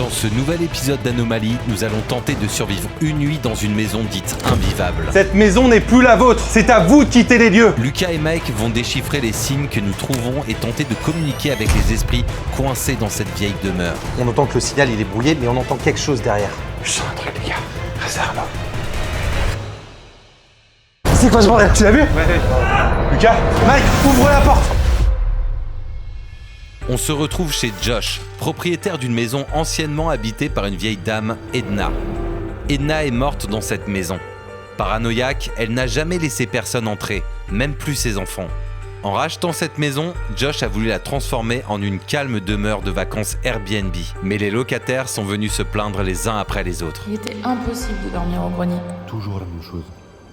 Dans ce nouvel épisode d'Anomalie, nous allons tenter de survivre une nuit dans une maison dite invivable. Cette maison n'est plus la vôtre, c'est à vous de quitter les lieux. Lucas et Mike vont déchiffrer les signes que nous trouvons et tenter de communiquer avec les esprits coincés dans cette vieille demeure. On entend que le signal il est brouillé, mais on entend quelque chose derrière. Je sens un truc les gars, réserve-moi. C'est quoi ce bordel? Tu l'as vu? Ouais. Lucas, Mike, ouvre la porte. On se retrouve chez Josh, propriétaire d'une maison anciennement habitée par une vieille dame, Edna. Edna est morte dans cette maison. Paranoïaque, elle n'a jamais laissé personne entrer, même plus ses enfants. En rachetant cette maison, Josh a voulu la transformer en une calme demeure de vacances Airbnb. Mais les locataires sont venus se plaindre les uns après les autres. Il était impossible de dormir au grenier. Toujours la même chose.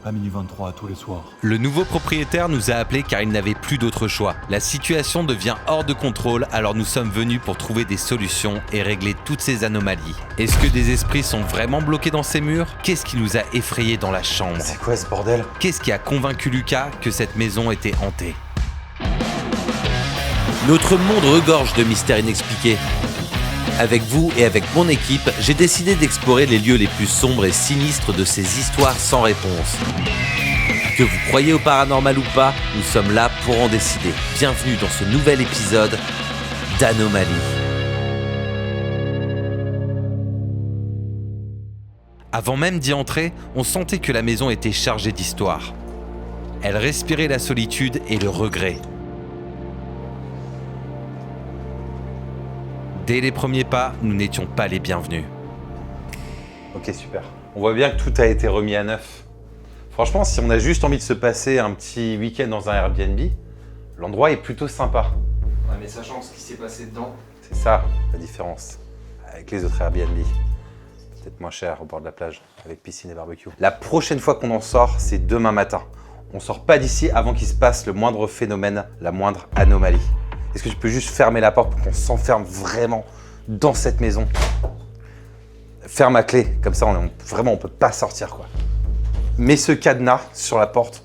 À minuit 23 tous les soirs. Le nouveau propriétaire nous a appelés car il n'avait plus d'autre choix. La situation devient hors de contrôle, alors nous sommes venus pour trouver des solutions et régler toutes ces anomalies. Est-ce que des esprits sont vraiment bloqués dans ces murs? Qu'est-ce qui nous a effrayés dans la chambre? C'est quoi ce bordel? Qu'est-ce qui a convaincu Lucas que cette maison était hantée? Notre monde regorge de mystères inexpliqués. Avec vous et avec mon équipe, j'ai décidé d'explorer les lieux les plus sombres et sinistres de ces histoires sans réponse. Que vous croyez au paranormal ou pas, nous sommes là pour en décider. Bienvenue dans ce nouvel épisode d'Anomalie. Avant même d'y entrer, on sentait que la maison était chargée d'histoire. Elle respirait la solitude et le regret. Dès les premiers pas, nous n'étions pas les bienvenus. Ok, super. On voit bien que tout a été remis à neuf. Franchement, si on a juste envie de se passer un petit week-end dans un Airbnb, l'endroit est plutôt sympa. Ouais, mais sachant ce qui s'est passé dedans. C'est ça, la différence avec les autres Airbnb. Peut-être moins cher au bord de la plage, avec piscine et barbecue. La prochaine fois qu'on en sort, c'est demain matin. On sort pas d'ici avant qu'il se passe le moindre phénomène, la moindre anomalie. Est-ce que tu peux juste fermer la porte pour qu'on s'enferme vraiment dans cette maison? Ferme à clé, comme ça vraiment on peut pas sortir quoi. Mets ce cadenas sur la porte.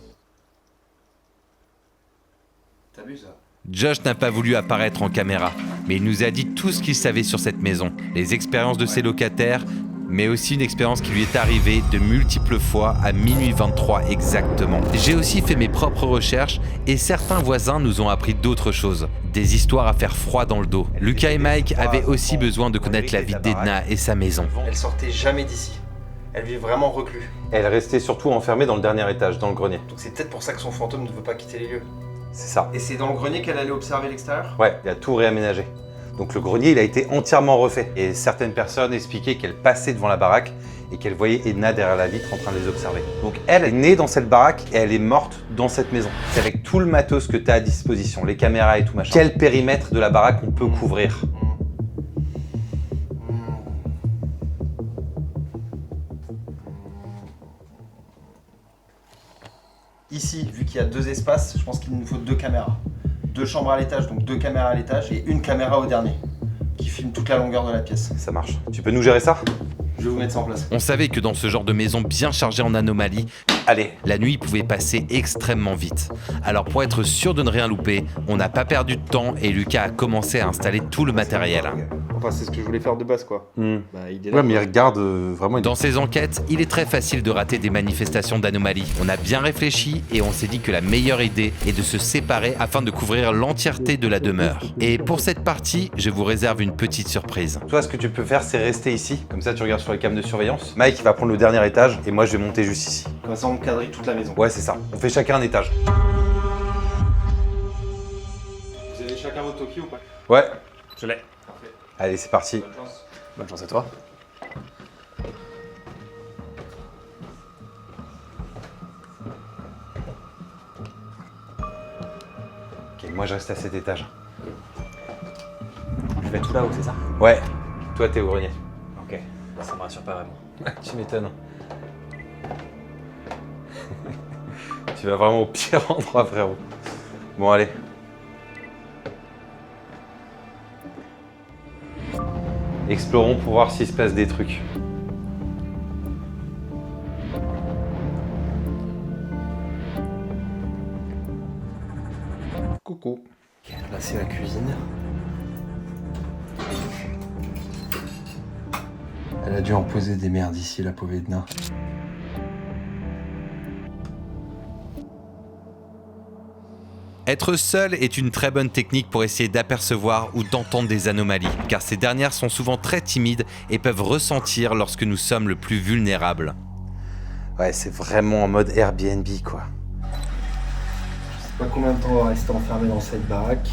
T'abuses là. Josh n'a pas voulu apparaître en caméra, mais il nous a dit tout ce qu'il savait sur cette maison, les expériences de ses locataires, mais aussi une expérience qui lui est arrivée de multiples fois à minuit 23 exactement. J'ai aussi fait mes propres recherches et certains voisins nous ont appris d'autres choses, des histoires à faire froid dans le dos. Lucas et Mike avaient aussi besoin de connaître la vie d'Edna et sa maison. Elle sortait jamais d'ici. Elle vit vraiment reclus. Elle restait surtout enfermée dans le dernier étage, dans le grenier. Donc c'est peut-être pour ça que son fantôme ne veut pas quitter les lieux. C'est ça. Et c'est dans le grenier qu'elle allait observer l'extérieur? Ouais, il a tout réaménagé. Donc le grenier, il a été entièrement refait. Et certaines personnes expliquaient qu'elle passait devant la baraque et qu'elle voyait Edna derrière la vitre en train de les observer. Donc elle est née dans cette baraque et elle est morte dans cette maison. C'est avec tout le matos que tu as à disposition, les caméras et tout machin. Quel périmètre de la baraque on peut couvrir? Ici, vu qu'il y a deux espaces, je pense qu'il nous faut deux caméras. Deux chambres à l'étage, donc deux caméras à l'étage et une caméra au dernier, qui filme toute la longueur de la pièce. Ça marche. Tu peux nous gérer ça? Je vais vous mettre ça en place. On savait que dans ce genre de maison bien chargée en anomalies, Allez. la nuit pouvait passer extrêmement vite. Alors pour être sûr de ne rien louper, on n'a pas perdu de temps et Lucas a commencé à installer tout le matériel. Enfin, c'est ce que je voulais faire de base, quoi. Bah, il est là. Ouais, mais il regarde vraiment... Dans ces enquêtes, il est très facile de rater des manifestations d'anomalies. On a bien réfléchi et on s'est dit que la meilleure idée est de se séparer afin de couvrir l'entièreté de la demeure. Et pour cette partie, je vous réserve une petite surprise. Toi, ce que tu peux faire, c'est rester ici. Comme ça, tu regardes sur les cams de surveillance. Mike, il va prendre le dernier étage et moi, je vais monter juste ici. Comme ça, on quadrille toute la maison. Ouais, c'est ça. On fait chacun un étage. Vous avez chacun votre Toki ou pas? Ouais. Je l'ai. Allez, c'est parti. Bonne chance. Bonne chance à toi. Ok, moi, je reste à cet étage. Je vais tout là-haut, c'est ça? Ouais. Toi, t'es au grenier. Ok. Ça me rassure pas vraiment. Tu m'étonnes. Tu vas vraiment au pire endroit, frérot. Bon, allez. Explorons pour voir s'il se passe des trucs. Coucou. Ok, là c'est la cuisine. Elle a dû en poser des merdes ici, la pauvre Edna. Être seul est une très bonne technique pour essayer d'apercevoir ou d'entendre des anomalies, car ces dernières sont souvent très timides et peuvent ressentir lorsque nous sommes le plus vulnérables. Ouais, c'est vraiment en mode Airbnb, quoi. Je sais pas combien de temps on va rester enfermé dans cette baraque.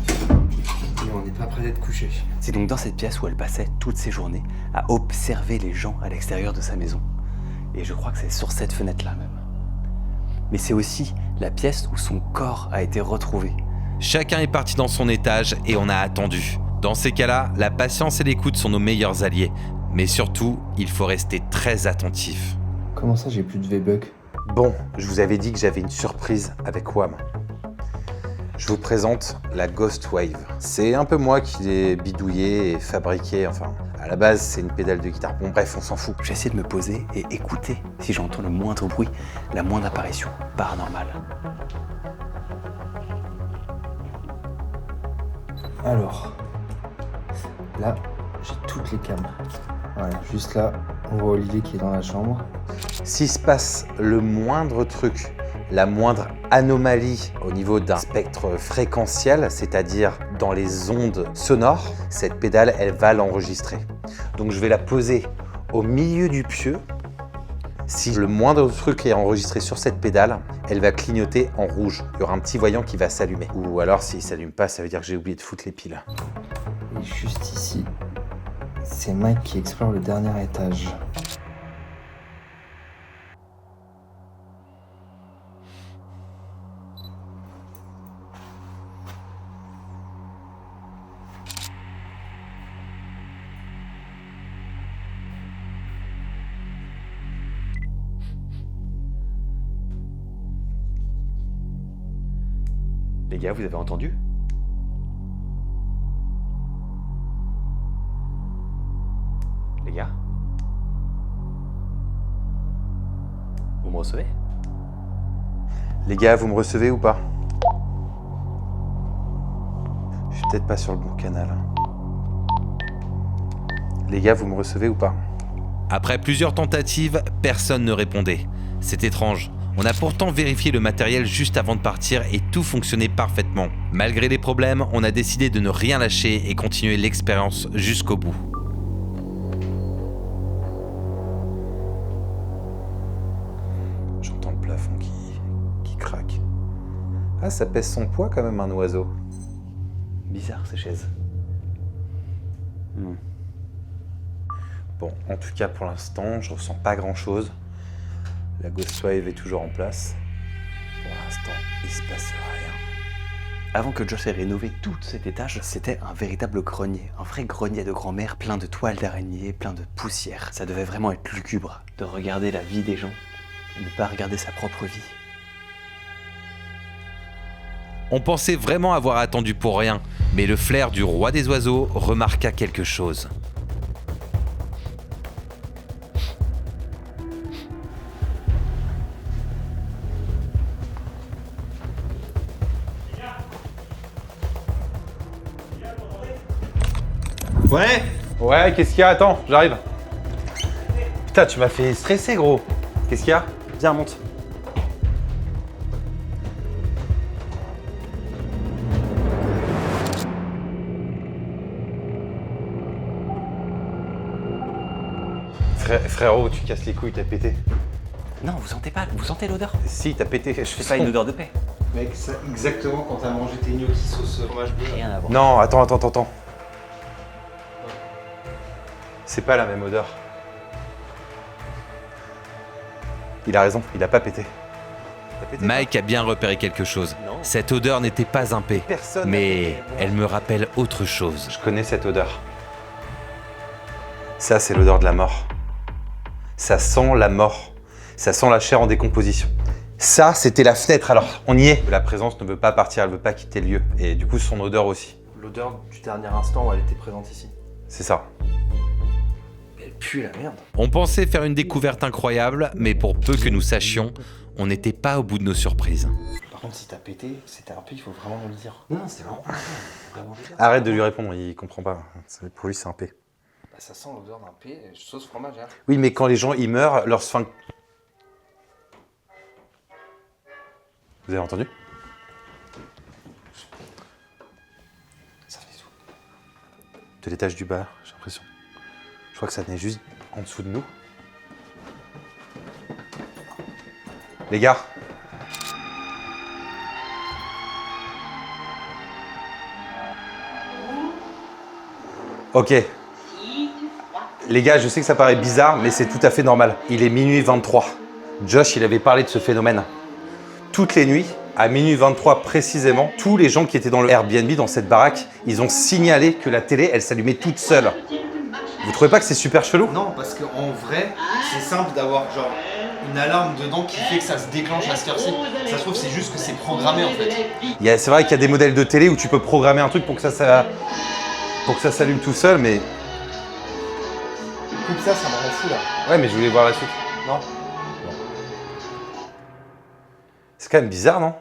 Et on n'est pas prêt d'être couché. C'est donc dans cette pièce où elle passait toutes ses journées à observer les gens à l'extérieur de sa maison. Et je crois que c'est sur cette fenêtre-là même. Mais c'est aussi la pièce où son corps a été retrouvé. Chacun est parti dans son étage et on a attendu. Dans ces cas-là, la patience et l'écoute sont nos meilleurs alliés. Mais surtout, il faut rester très attentif. Comment ça, j'ai plus de V-Buck? Bon, je vous avais dit que j'avais une surprise avec WAM. Je vous présente la Ghost Wave. C'est un peu moi qui l'ai bidouillé et fabriqué, enfin, à la base, c'est une pédale de guitare. Bon, bref, on s'en fout. J'ai essayé de me poser et écouter si j'entends le moindre bruit, la moindre apparition paranormale. Alors, là, j'ai toutes les cams. Voilà, juste là, on voit Olivier qui est dans la chambre. S'il se passe le moindre truc, la moindre anomalie au niveau d'un spectre fréquentiel, c'est-à-dire dans les ondes sonores, cette pédale, elle va l'enregistrer. Donc je vais la poser au milieu du pieu. Si le moindre truc est enregistré sur cette pédale, elle va clignoter en rouge. Il y aura un petit voyant qui va s'allumer. Ou alors s'il ne s'allume pas, ça veut dire que j'ai oublié de foutre les piles. Et juste ici, c'est Mike qui explore le dernier étage. Les gars, vous avez entendu? Les gars? Vous me recevez? Les gars, vous me recevez ou pas? Je suis peut-être pas sur le bon canal. Les gars, vous me recevez ou pas? Après plusieurs tentatives, personne ne répondait. C'est étrange. On a pourtant vérifié le matériel juste avant de partir et tout fonctionnait parfaitement. Malgré les problèmes, on a décidé de ne rien lâcher et continuer l'expérience jusqu'au bout. J'entends le plafond qui craque. Ah, ça pèse son poids quand même, un oiseau. Bizarre ces chaises. Bon, en tout cas, pour l'instant, je ressens pas grand-chose. La Ghost Wave est toujours en place. Pour l'instant, il se passe rien. Avant que Josh ait rénové tout cet étage, c'était un véritable grenier. Un vrai grenier de grand-mère, plein de toiles d'araignée, plein de poussière. Ça devait vraiment être lugubre de regarder la vie des gens et ne pas regarder sa propre vie. On pensait vraiment avoir attendu pour rien, mais le flair du roi des oiseaux remarqua quelque chose. Ouais. Ouais, qu'est-ce qu'il y a? Attends, j'arrive. Putain, tu m'as fait stresser, gros. Qu'est-ce qu'il y a? Viens, monte. Frérot, tu casses les couilles, t'as pété. Non, vous sentez pas, vous sentez l'odeur? Si, t'as pété. C'est pas une odeur de paix. Mec, c'est exactement quand t'as mangé tes gnocchis sauce fromage bleu. Rien à voir. Non, attends. C'est pas la même odeur. Il a raison, il a pas pété. T'as pété, Mike a bien repéré quelque chose. Non. Cette odeur n'était pas un P, Personne n'a mais pété. elle me rappelle autre chose. Je connais cette odeur. Ça, c'est l'odeur de la mort. Ça sent la mort. Ça sent la chair en décomposition. Ça, c'était la fenêtre, alors on y est. La présence ne veut pas partir, elle veut pas quitter le lieu. Et du coup, son odeur aussi. L'odeur du dernier instant où elle était présente ici. C'est ça. Elle pue la merde. On pensait faire une découverte incroyable, mais pour peu que nous sachions, on n'était pas au bout de nos surprises. Par contre, si t'as pété, c'était un peu, il faut vraiment nous le dire. Non, c'est vraiment. Arrête de lui répondre, il comprend pas. Pour lui, c'est un P. Bah, Ça sent l'odeur d'un P, sauce fromage. Hein. Oui, mais quand les gens ils meurent, leur sphincter. Vous avez entendu? Ça fait tout. De l'étage du bas, j'ai l'impression. Je crois que ça venait juste en dessous de nous. Les gars. Ok. Les gars, je sais que ça paraît bizarre, mais c'est tout à fait normal. Il est minuit 23. Josh, il avait parlé de ce phénomène. Toutes les nuits, à minuit 23 précisément, tous les gens qui étaient dans le Airbnb, dans cette baraque, ils ont signalé que la télé, elle s'allumait toute seule. Vous trouvez pas que c'est super chelou? Non, parce qu'en vrai, c'est simple d'avoir genre une alarme dedans qui fait que ça se déclenche à cette heure-ci. Ça se trouve, c'est juste que c'est programmé en fait. C'est vrai qu'il y a des modèles de télé où tu peux programmer un truc pour que ça s'allume tout seul, mais... Coupe ça, ça me rend fou là. Ouais, mais je voulais voir la suite. Non. C'est quand même bizarre, non?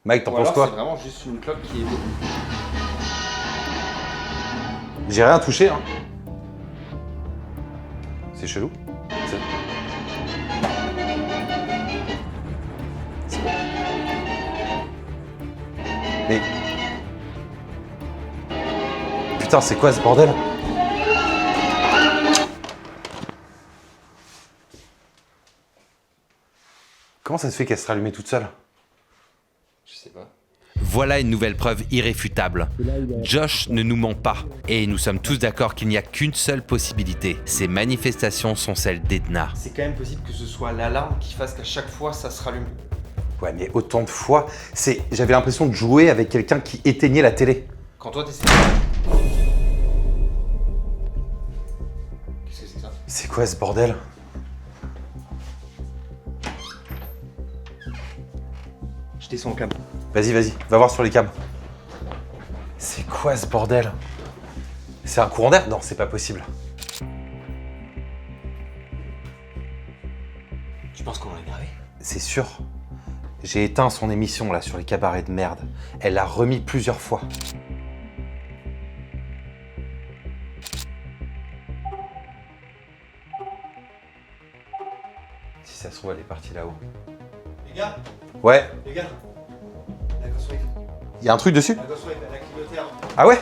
Mike, t'en Ou penses alors quoi? c'est vraiment juste une cloque qui est... J'ai rien touché, hein. C'est chelou. Mais... Putain, c'est quoi ce bordel? Comment ça se fait qu'elle se rallumait toute seule? Je sais pas. Voilà une nouvelle preuve irréfutable. Josh ne nous ment pas. Et nous sommes tous d'accord qu'il n'y a qu'une seule possibilité. Ces manifestations sont celles d'Edna. C'est quand même possible que ce soit l'alarme qui fasse qu'à chaque fois ça se rallume. Ouais, mais autant de fois, j'avais l'impression de jouer avec quelqu'un qui éteignait la télé. Quand toi t'essaies... Qu'est-ce que c'est que ça? C'est quoi ce bordel? Je descends au câble. Vas-y, va voir sur les cams. C'est quoi ce bordel? C'est un courant d'air? Non, c'est pas possible. Tu penses qu'on l'a gravé? C'est sûr. J'ai éteint son émission là sur les cabarets de merde. Elle l'a remis plusieurs fois. Si ça se trouve, elle est partie là-haut. Les gars, Ouais, la Ghostwave. y a un truc dessus? La Ghostwave, la clignoteur. Ah ouais?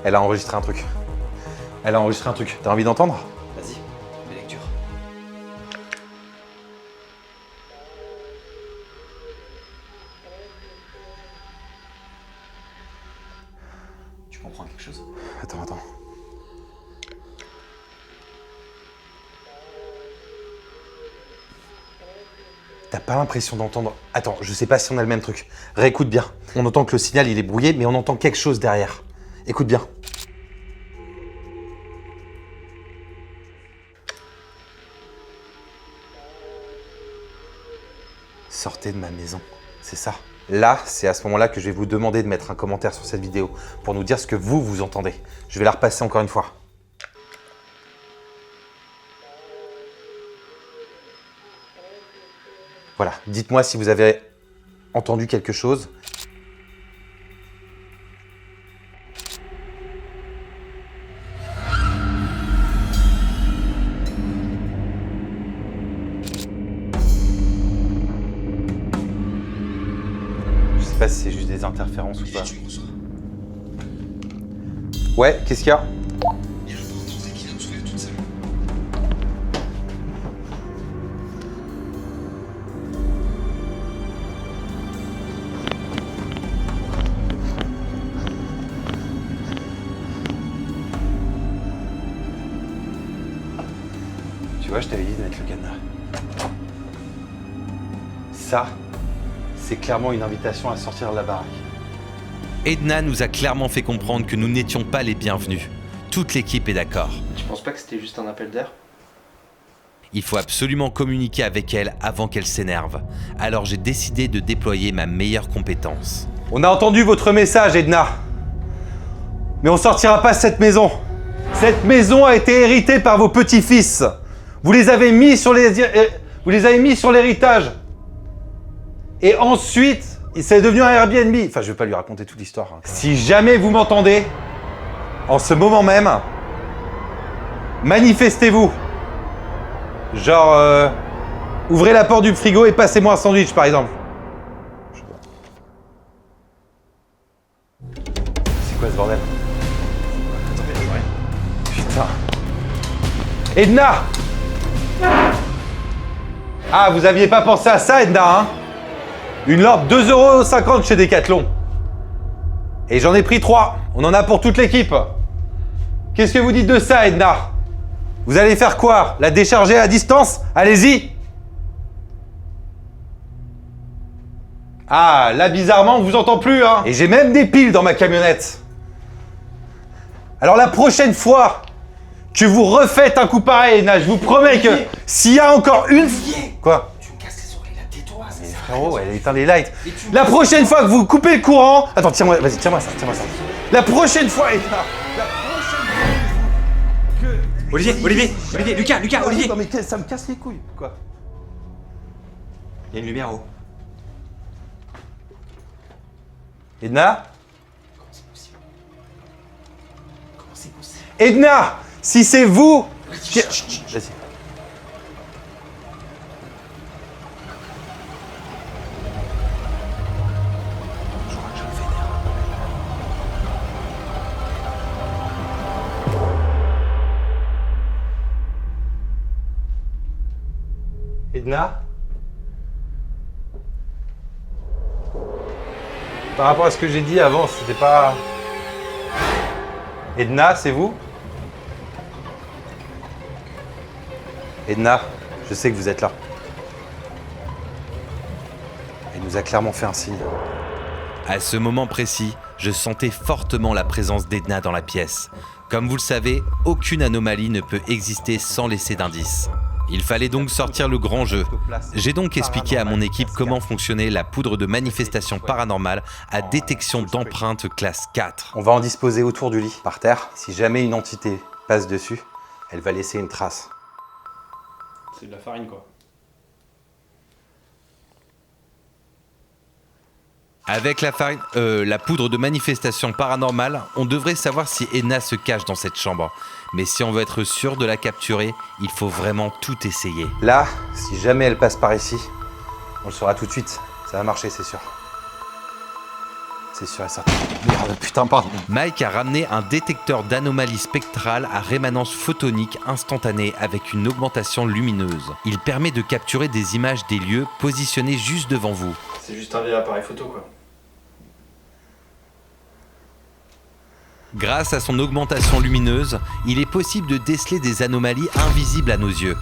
Elle a enregistré un truc. T'as envie d'entendre? Vas-y, mes lectures. Tu comprends quelque chose? Attends. T'as pas l'impression d'entendre... Attends, je sais pas si on a le même truc. Réécoute bien. On entend que le signal il est brouillé, mais on entend quelque chose derrière. Écoute bien. Sortez de ma maison, c'est ça. Là, c'est à ce moment-là que je vais vous demander de mettre un commentaire sur cette vidéo pour nous dire ce que vous entendez. Je vais la repasser encore une fois. Voilà, dites-moi si vous avez entendu quelque chose. Je sais pas si c'est juste des interférences ou pas. Ouais, qu'est-ce qu'il y a? Tu vois, je t'avais dit de mettre le cadenas. Ça, c'est clairement une invitation à sortir de la baraque. Edna nous a clairement fait comprendre que nous n'étions pas les bienvenus. Toute l'équipe est d'accord. Tu penses pas que c'était juste un appel d'air? Il faut absolument communiquer avec elle avant qu'elle s'énerve. Alors j'ai décidé de déployer ma meilleure compétence. On a entendu votre message, Edna. Mais on sortira pas de cette maison. Cette maison a été héritée par vos petits-fils. Vous les avez mis sur l'héritage. Et ensuite, c'est devenu un Airbnb. Enfin, je vais pas lui raconter toute l'histoire. Hein. Si jamais vous m'entendez, en ce moment même, manifestez-vous. Genre, ouvrez la porte du frigo et passez-moi un sandwich, par exemple. C'est quoi ce bordel? Putain. Edna! Ah, vous aviez pas pensé à ça, Edna, hein? Une lampe 2,50 € chez Decathlon. Et j'en ai pris 3. On en a pour toute l'équipe. Qu'est-ce que vous dites de ça, Edna? Vous allez faire quoi? La décharger à distance? Allez-y! Ah, là, bizarrement, on vous entend plus, hein? Et j'ai même des piles dans ma camionnette. Alors la prochaine fois que vous refaites un coup pareil, Edna, je vous promets que s'il y a encore une... Quoi? Tu me casses les oreilles, là, tais-toi. Mais frérot, elle éteint les lights. La prochaine fois que vous coupez le courant... Attends, tiens-moi, vas-y, tiens-moi ça. La prochaine fois, Edna, la prochaine fois que... Olivier, Lucas, Olivier. Non mais ça me casse les couilles. Quoi? Il y a une lumière en haut. Edna? Edna! Si c'est vous... Vas-y. Edna? Par rapport à ce que j'ai dit avant, c'était pas... Edna, c'est vous? Edna, je sais que vous êtes là. Elle nous a clairement fait un signe. À ce moment précis, je sentais fortement la présence d'Edna dans la pièce. Comme vous le savez, aucune anomalie ne peut exister sans laisser d'indices. Il fallait donc sortir le grand jeu. J'ai donc expliqué à mon équipe comment fonctionnait la poudre de manifestation paranormale à détection d'empreintes classe 4. On va en disposer autour du lit, par terre. Si jamais une entité passe dessus, elle va laisser une trace. C'est de la farine, quoi. Avec la poudre de manifestation paranormale, on devrait savoir si Edna se cache dans cette chambre. Mais si on veut être sûr de la capturer, il faut vraiment tout essayer. Là, si jamais elle passe par ici, on le saura tout de suite. Ça va marcher, c'est sûr. C'est sûr et certain. Merde, putain, pardon. Mike a ramené un détecteur d'anomalies spectrales à rémanence photonique instantanée avec une augmentation lumineuse. Il permet de capturer des images des lieux positionnés juste devant vous. C'est juste un vieil appareil photo, quoi. Grâce à son augmentation lumineuse, il est possible de déceler des anomalies invisibles à nos yeux.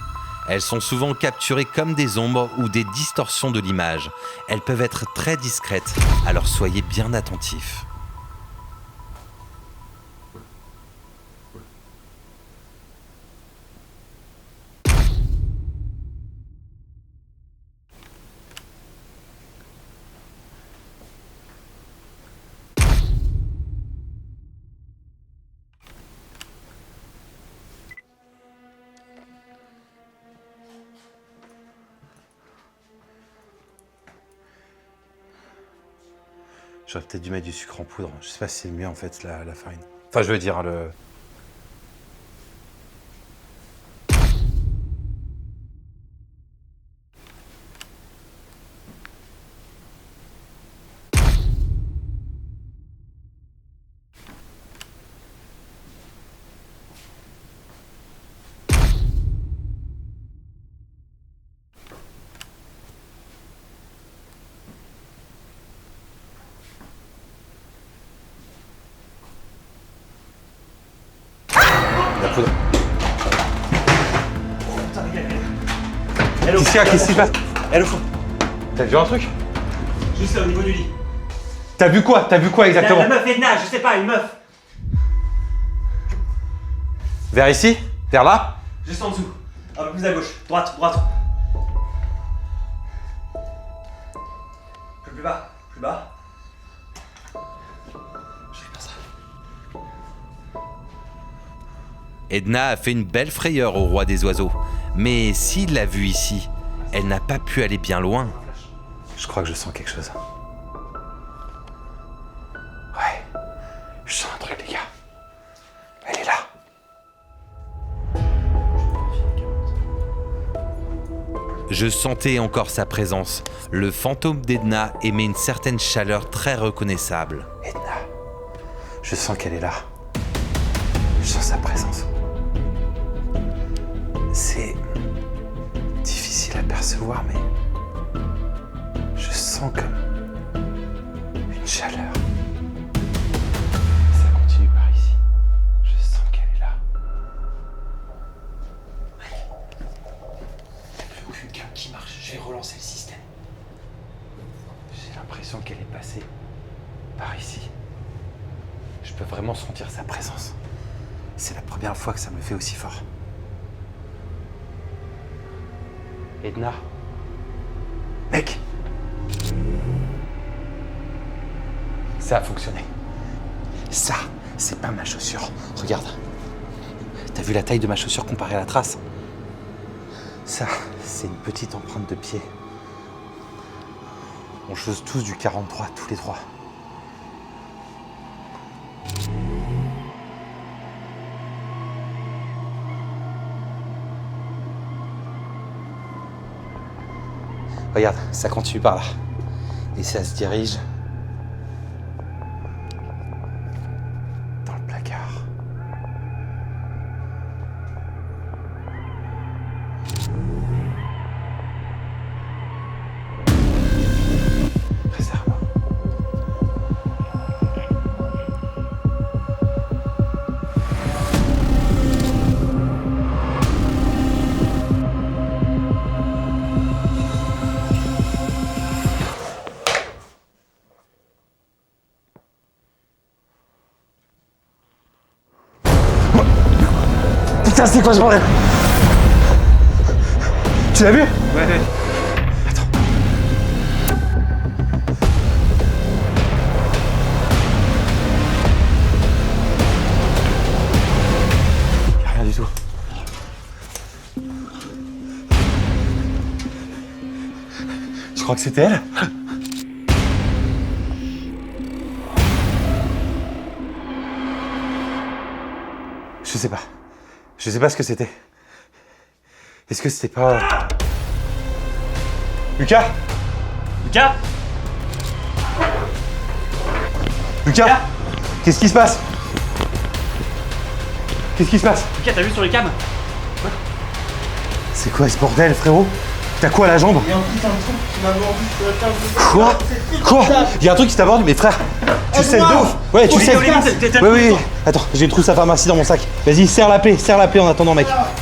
Elles sont souvent capturées comme des ombres ou des distorsions de l'image. Elles peuvent être très discrètes, alors soyez bien attentifs. J'aurais peut-être dû mettre du sucre en poudre. Je sais pas si c'est le mieux en fait, la farine. Enfin, je veux dire, le... La poudre. Qu'est-ce qui se passe? Elle au fond. T'as vu un truc? Juste là, au niveau du lit. T'as vu quoi? T'as vu quoi exactement? La meuf Edna, je sais pas, une meuf. Vers ici? Vers là? Juste en dessous. Un peu plus à gauche. Droite. Plus bas. Edna a fait une belle frayeur au roi des oiseaux. Mais s'il l'a vue ici, elle n'a pas pu aller bien loin. Je crois que je sens quelque chose. Ouais, je sens un truc, les gars. Elle est là. Je sentais encore sa présence. Le fantôme d'Edna émet une certaine chaleur très reconnaissable. Edna, je sens qu'elle est là. Je sens sa présence. C'est difficile à percevoir, mais je sens comme une chaleur. Ça continue par ici. Je sens qu'elle est là. Plus aucune cam qui marche, je vais relancer le système. J'ai l'impression qu'elle est passée par ici. Je peux vraiment sentir sa présence. C'est la première fois que ça me fait aussi fort. Edna. Mec. Ça a fonctionné. Ça, c'est pas ma chaussure. Regarde. T'as vu la taille de ma chaussure comparée à la trace? Ça, c'est une petite empreinte de pied. On chose tous du 43, tous les trois. Regarde, ça continue par là. Et ça se dirige dans le placard. Préserve-moi. Putain, c'est quoi ce bordel? Tu l'as vu? Ouais. Attends. Y'a rien du tout. Tu crois que c'était elle? Je sais pas. Je sais pas ce que c'était. Est-ce que c'était pas... Lucas? Lucas? Lucas? Qu'est-ce qui se passe? Qu'est-ce qui se passe? Lucas, t'as vu sur les cams? C'est quoi ce bordel, frérot? T'as quoi à la jambe? Il y a un putain de truc qui m'a mordu sur la table. Quoi? Quoi? Il y a un truc qui t'aborde, mais frère, tu sais de ouf. Ouais, tu sais. Oui. Attends, j'ai une trousse à pharmacie dans mon sac. Vas-y, serre la paix en attendant, mec. Pas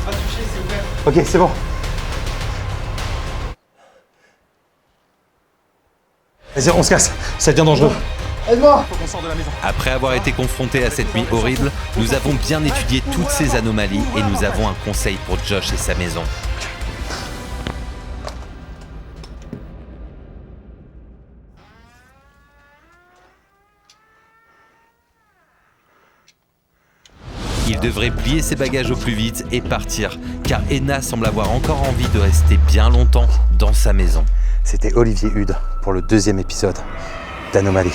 touché, c'est ouvert. Ok, c'est bon. Vas-y, on se casse. Ça devient dangereux. Aide-moi. Après avoir été confrontés à cette nuit horrible, nous avons bien étudié toutes ces anomalies et nous avons un conseil pour Josh et sa maison. Il devrait plier ses bagages au plus vite et partir, car Edna semble avoir encore envie de rester bien longtemps dans sa maison. C'était Olivier Hude pour le 2e épisode d'Anomalie.